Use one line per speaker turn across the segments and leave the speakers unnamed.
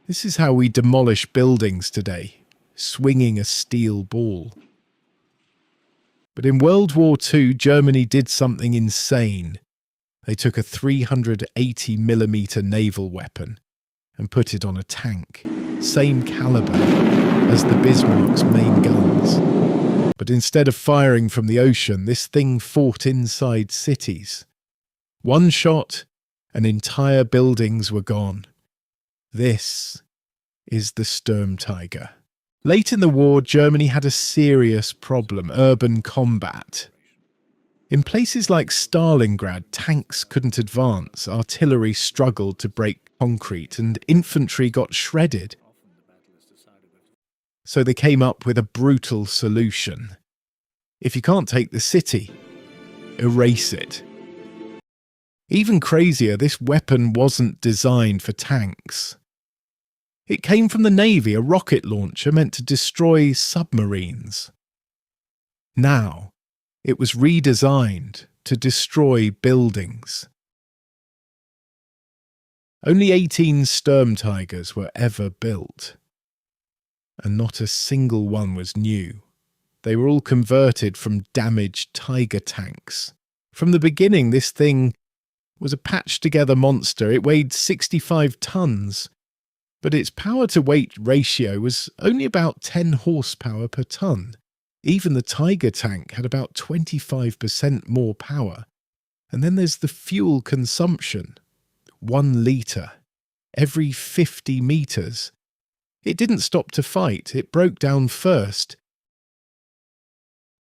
This is how we demolish buildings today, swinging a steel ball. But in World War II, Germany did something insane. They took a 380mm naval weapon and put it on a tank, same caliber as the Bismarck's main guns. But instead of firing from the ocean, this thing fought inside cities. One shot, and entire buildings were gone. This is the Sturmtiger. Late in the war, Germany had a serious problem: urban combat. In places like Stalingrad, tanks couldn't advance, artillery struggled to break concrete, and infantry got shredded. So they came up with a brutal solution. If you can't take the city, erase it. Even crazier, this weapon wasn't designed for tanks. It came from the Navy, a rocket launcher meant to destroy submarines. Now, it was redesigned to destroy buildings. Only 18 Sturmtigers were ever built, and not a single one was new. They were all converted from damaged Tiger tanks. From the beginning, this thing was a patched-together monster. It weighed 65 tons, but its power-to-weight ratio was only about 10 horsepower per ton. Even the Tiger tank had about 25% more power. And then there's the fuel consumption. 1 litre every 50 metres. It didn't stop to fight. It broke down first.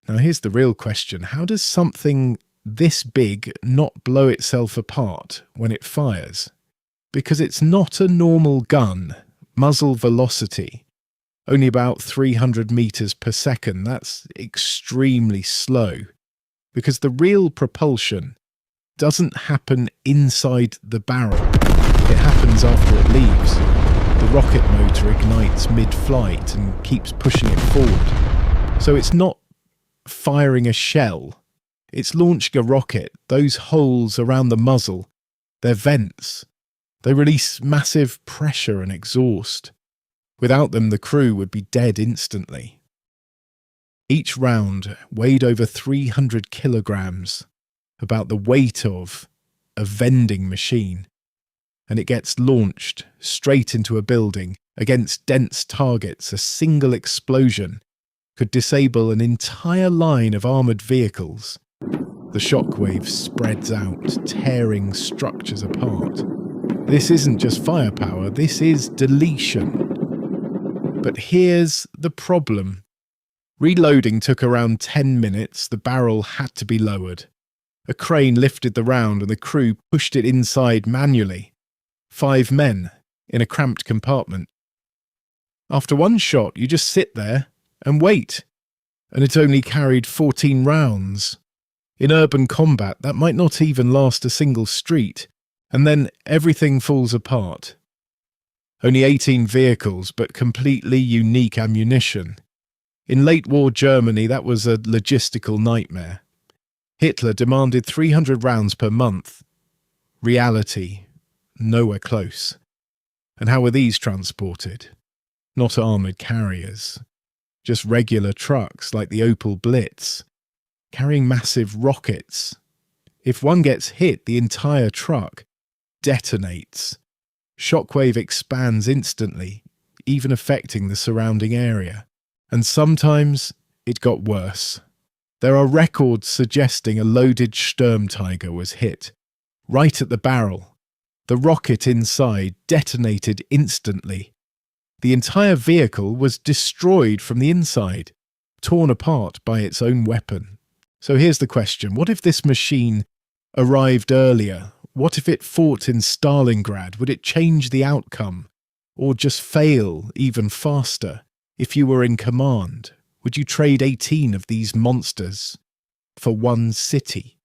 Now here's the real question. How does something this big not blow itself apart when it fires? Because it's not a normal gun. Muzzle velocity, only about 300 meters per second. That's extremely slow, because the real propulsion doesn't happen inside the barrel. It happens after it leaves. The rocket motor ignites mid-flight and keeps pushing it forward. So it's not firing a shell. It's launching a rocket. Those holes around the muzzle, they're vents. They release massive pressure and exhaust. Without them, the crew would be dead instantly. Each round weighed over 300 kilograms, about the weight of a vending machine, and it gets launched straight into a building against dense targets. A single explosion could disable an entire line of armoured vehicles. The shockwave spreads out, tearing structures apart. This isn't just firepower, this is deletion. But here's the problem. Reloading took around 10 minutes. The barrel had to be lowered. A crane lifted the round and the crew pushed it inside manually. 5 men in a cramped compartment. After one shot, you just sit there and wait. And it only carried 14 rounds. In urban combat, that might not even last a single street. And then everything falls apart. Only 18 vehicles, but completely unique ammunition. In late war Germany, that was a logistical nightmare. Hitler demanded 300 rounds per month. Reality, nowhere close. And how were these transported? Not armoured carriers. Just regular trucks like the Opel Blitz, carrying massive rockets. If one gets hit, the entire truck detonates. Shockwave expands instantly, even affecting the surrounding area. And sometimes it got worse. There are records suggesting a loaded Sturmtiger was hit, right at the barrel. The rocket inside detonated instantly. The entire vehicle was destroyed from the inside, torn apart by its own weapon. So here's the question. What if this machine arrived earlier? What if it fought in Stalingrad? Would it change the outcome? Or just fail even faster? If you were in command, would you trade 18 of these monsters for one city?